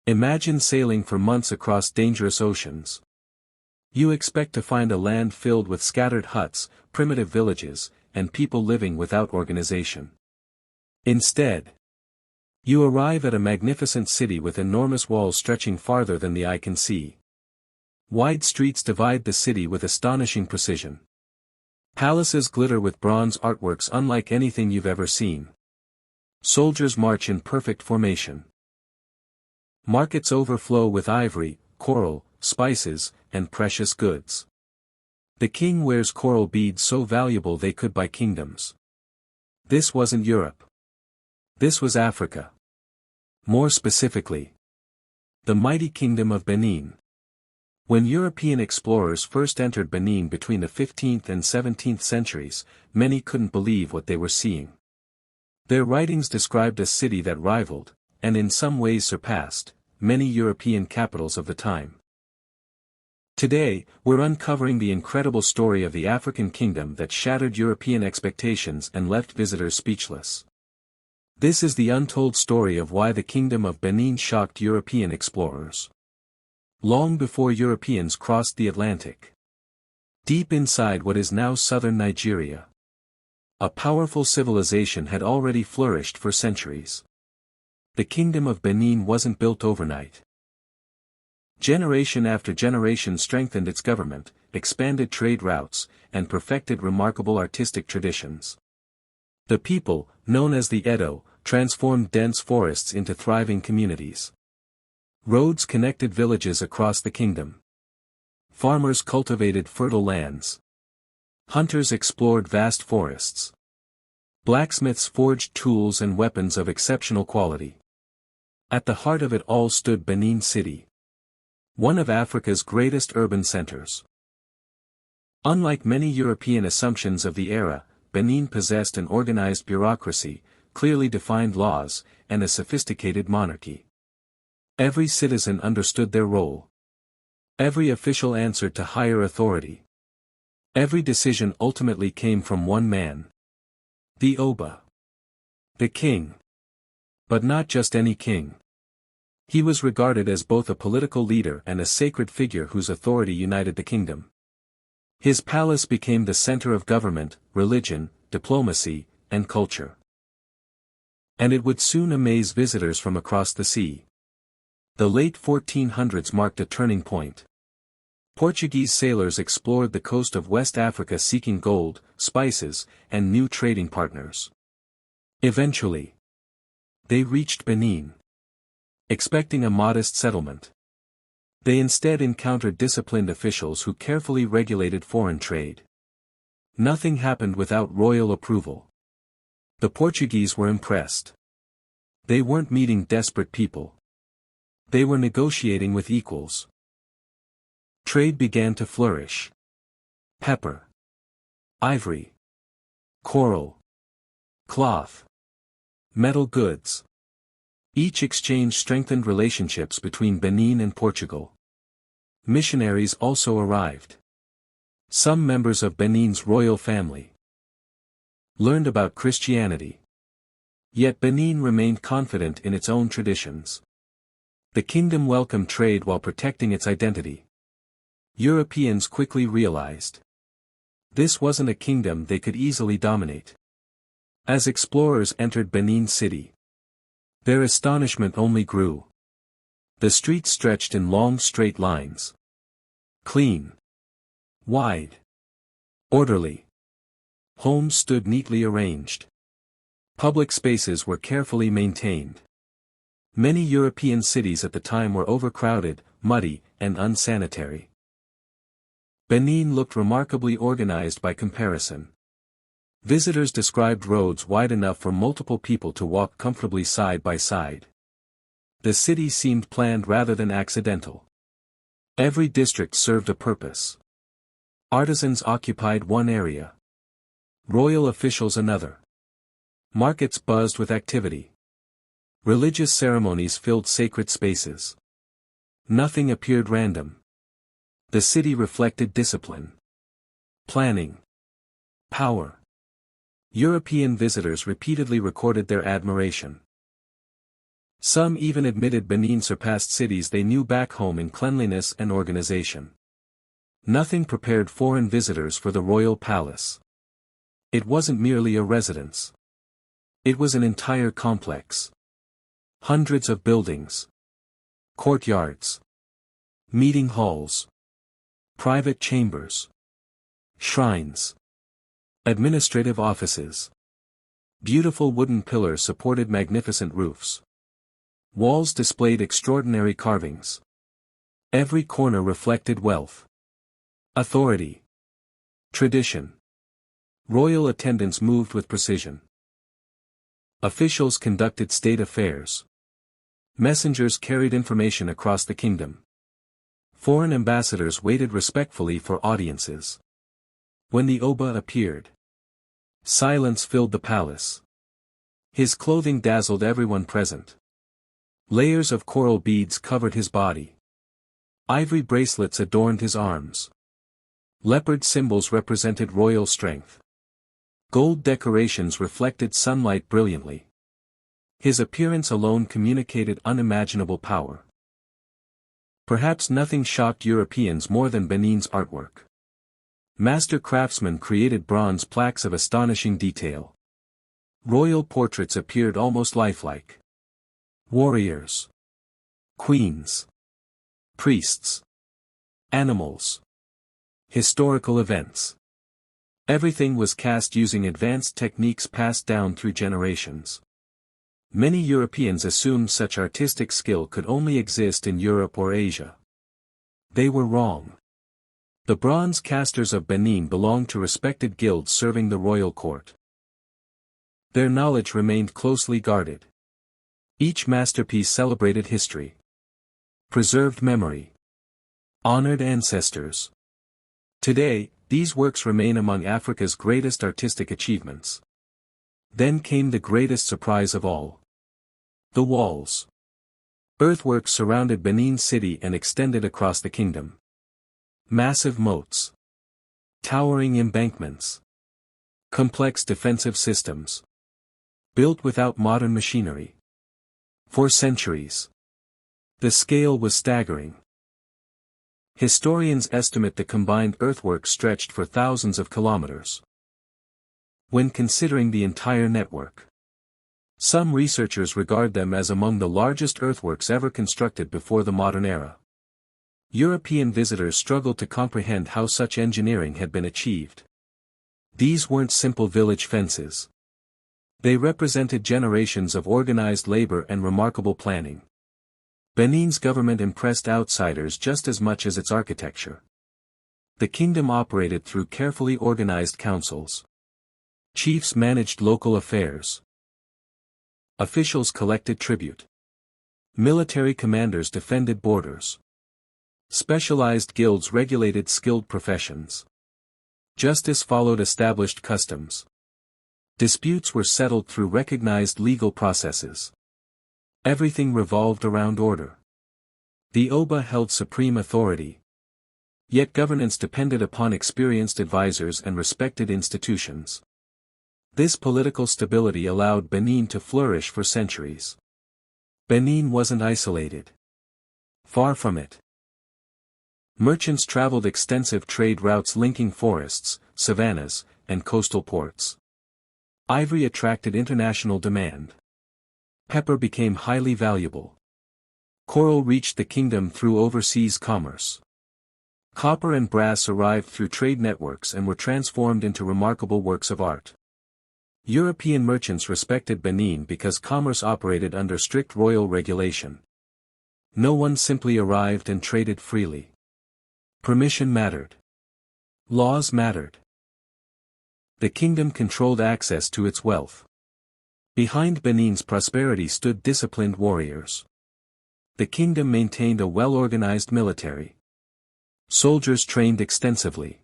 Imagine sailing for months across dangerous oceans. You expect to find a land filled with scattered huts, primitive villages, and people living without organization. Instead, you arrive at a magnificent city with enormous walls stretching farther than the eye can see. Wide streets divide the city with astonishing precision. Palaces glitter with bronze artworks unlike anything you've ever seen. Soldiers march in perfect formation. Markets overflow with ivory, coral, spices, and precious goods. The king wears coral beads so valuable they could buy kingdoms. This wasn't Europe. This was Africa. More specifically, the mighty Kingdom of Benin. When European explorers first entered Benin between the 15th and 17th centuries, many couldn't believe what they were seeing. Their writings described a city that rivaled, and in some ways surpassed, many European capitals of the time. Today, we're uncovering the incredible story of the African kingdom that shattered European expectations and left visitors speechless. This is the untold story of why the Kingdom of Benin shocked European explorers. Long before Europeans crossed the Atlantic. Deep inside what is now southern Nigeria, a powerful civilization had already flourished for centuries. The Kingdom of Benin wasn't built overnight. Generation after generation strengthened its government, expanded trade routes, and perfected remarkable artistic traditions. The people, known as the Edo, transformed dense forests into thriving communities. Roads connected villages across the kingdom. Farmers cultivated fertile lands. Hunters explored vast forests. Blacksmiths forged tools and weapons of exceptional quality. At the heart of it all stood Benin City, one of Africa's greatest urban centers. Unlike many European assumptions of the era, Benin possessed an organized bureaucracy, clearly defined laws, and a sophisticated monarchy. Every citizen understood their role. Every official answered to higher authority. Every decision ultimately came from one man. The Oba. The king. But not just any king. He was regarded as both a political leader and a sacred figure whose authority united the kingdom. His palace became the center of government, religion, diplomacy, and culture. And it would soon amaze visitors from across the sea. The late 1400s marked a turning point. Portuguese sailors explored the coast of West Africa seeking gold, spices, and new trading partners. Eventually, they reached Benin, expecting a modest settlement. They instead encountered disciplined officials who carefully regulated foreign trade. Nothing happened without royal approval. The Portuguese were impressed. They weren't meeting desperate people. They were negotiating with equals. Trade began to flourish. Pepper, ivory, coral, cloth, metal goods. Each exchange strengthened relationships between Benin and Portugal. Missionaries also arrived. Some members of Benin's royal family learned about Christianity. Yet Benin remained confident in its own traditions. The kingdom welcomed trade while protecting its identity. Europeans quickly realized this wasn't a kingdom they could easily dominate. As explorers entered Benin City, their astonishment only grew. The streets stretched in long straight lines. Clean. Wide. Orderly. Homes stood neatly arranged. Public spaces were carefully maintained. Many European cities at the time were overcrowded, muddy, and unsanitary. Benin looked remarkably organized by comparison. Visitors described roads wide enough for multiple people to walk comfortably side by side. The city seemed planned rather than accidental. Every district served a purpose. Artisans occupied one area. Royal officials another. Markets buzzed with activity. Religious ceremonies filled sacred spaces. Nothing appeared random. The city reflected discipline, planning, power. European visitors repeatedly recorded their admiration. Some even admitted Benin surpassed cities they knew back home in cleanliness and organization. Nothing prepared foreign visitors for the royal palace. It wasn't merely a residence. It was an entire complex. Hundreds of buildings. Courtyards. Meeting halls. Private chambers. Shrines. Administrative offices. Beautiful wooden pillars supported magnificent roofs. Walls displayed extraordinary carvings. Every corner reflected wealth. Authority. Tradition. Royal attendants moved with precision. Officials conducted state affairs. Messengers carried information across the kingdom. Foreign ambassadors waited respectfully for audiences. When the Oba appeared, silence filled the palace. His clothing dazzled everyone present. Layers of coral beads covered his body. Ivory bracelets adorned his arms. Leopard symbols represented royal strength. Gold decorations reflected sunlight brilliantly. His appearance alone communicated unimaginable power. Perhaps nothing shocked Europeans more than Benin's artwork. Master craftsmen created bronze plaques of astonishing detail. Royal portraits appeared almost lifelike. Warriors. Queens. Priests. Animals. Historical events. Everything was cast using advanced techniques passed down through generations. Many Europeans assumed such artistic skill could only exist in Europe or Asia. They were wrong. The bronze casters of Benin belonged to respected guilds serving the royal court. Their knowledge remained closely guarded. Each masterpiece celebrated history. Preserved memory. Honored ancestors. Today, these works remain among Africa's greatest artistic achievements. Then came the greatest surprise of all. The walls. Earthworks surrounded Benin City and extended across the kingdom. Massive moats. Towering embankments. Complex defensive systems. Built without modern machinery. For centuries. The scale was staggering. Historians estimate the combined earthworks stretched for thousands of kilometers. When considering the entire network, some researchers regard them as among the largest earthworks ever constructed before the modern era. European visitors struggled to comprehend how such engineering had been achieved. These weren't simple village fences. They represented generations of organized labor and remarkable planning. Benin's government impressed outsiders just as much as its architecture. The kingdom operated through carefully organized councils. Chiefs managed local affairs. Officials collected tribute. Military commanders defended borders. Specialized guilds regulated skilled professions. Justice followed established customs. Disputes were settled through recognized legal processes. Everything revolved around order. The Oba held supreme authority. Yet governance depended upon experienced advisors and respected institutions. This political stability allowed Benin to flourish for centuries. Benin wasn't isolated. Far from it. Merchants traveled extensive trade routes linking forests, savannas, and coastal ports. Ivory attracted international demand. Pepper became highly valuable. Coral reached the kingdom through overseas commerce. Copper and brass arrived through trade networks and were transformed into remarkable works of art. European merchants respected Benin because commerce operated under strict royal regulation. No one simply arrived and traded freely. Permission mattered. Laws mattered. The kingdom controlled access to its wealth. Behind Benin's prosperity stood disciplined warriors. The kingdom maintained a well-organized military. Soldiers trained extensively.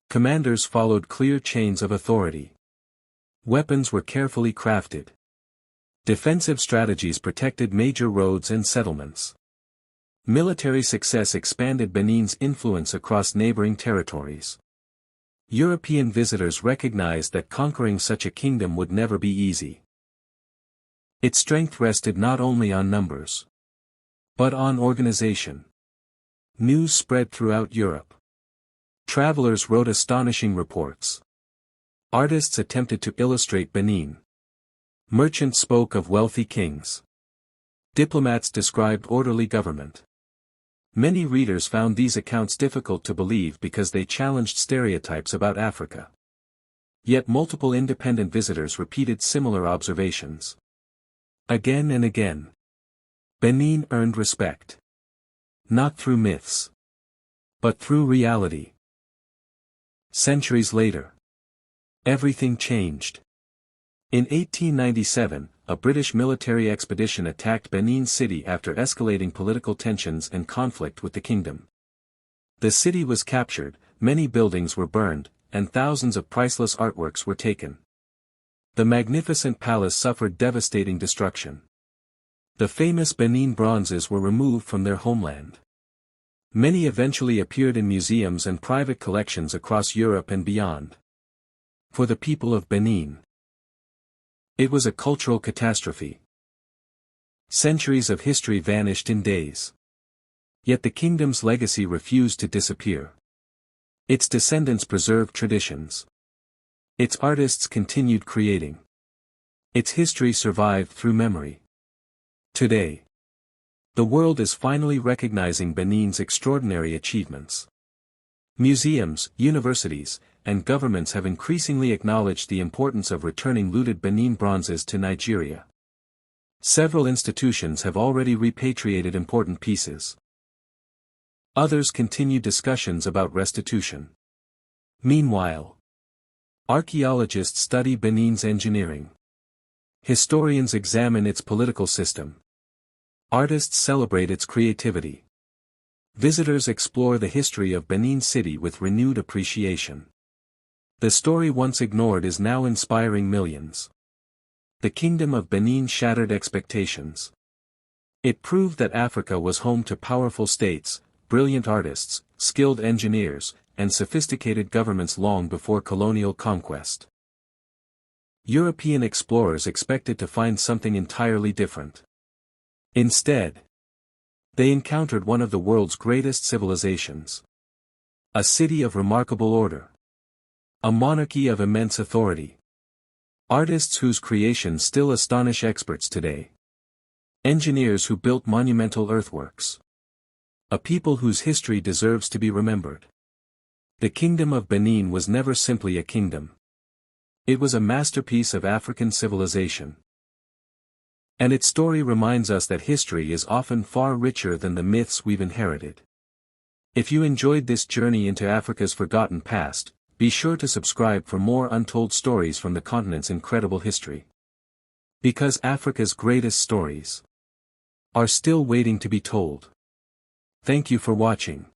Commanders followed clear chains of authority. Weapons were carefully crafted. Defensive strategies protected major roads and settlements. Military success expanded Benin's influence across neighboring territories. European visitors recognized that conquering such a kingdom would never be easy. Its strength rested not only on numbers, but on organization. News spread throughout Europe. Travelers wrote astonishing reports. Artists attempted to illustrate Benin. Merchants spoke of wealthy kings. Diplomats described orderly government. Many readers found these accounts difficult to believe because they challenged stereotypes about Africa. Yet multiple independent visitors repeated similar observations. Again and again, Benin earned respect. Not through myths, but through reality. Centuries later, everything changed. In 1897, a British military expedition attacked Benin City after escalating political tensions and conflict with the kingdom. The city was captured, many buildings were burned, and thousands of priceless artworks were taken. The magnificent palace suffered devastating destruction. The famous Benin Bronzes were removed from their homeland. Many eventually appeared in museums and private collections across Europe and beyond. For the people of Benin, it was a cultural catastrophe. Centuries of history vanished in days. Yet the kingdom's legacy refused to disappear. Its descendants preserved traditions. Its artists continued creating. Its history survived through memory. Today, the world is finally recognizing Benin's extraordinary achievements. Museums, universities, and governments have increasingly acknowledged the importance of returning looted Benin bronzes to Nigeria. Several institutions have already repatriated important pieces. Others continue discussions about restitution. Meanwhile, archaeologists study Benin's engineering. Historians examine its political system. Artists celebrate its creativity. Visitors explore the history of Benin City with renewed appreciation. The story once ignored is now inspiring millions. The Kingdom of Benin shattered expectations. It proved that Africa was home to powerful states, brilliant artists, skilled engineers, and sophisticated governments long before colonial conquest. European explorers expected to find something entirely different. Instead, they encountered one of the world's greatest civilizations. A city of remarkable order. A monarchy of immense authority. Artists whose creations still astonish experts today. Engineers who built monumental earthworks. A people whose history deserves to be remembered. The Kingdom of Benin was never simply a kingdom. It was a masterpiece of African civilization. And its story reminds us that history is often far richer than the myths we've inherited. If you enjoyed this journey into Africa's forgotten past, be sure to subscribe for more untold stories from the continent's incredible history. Because Africa's greatest stories are still waiting to be told. Thank you for watching.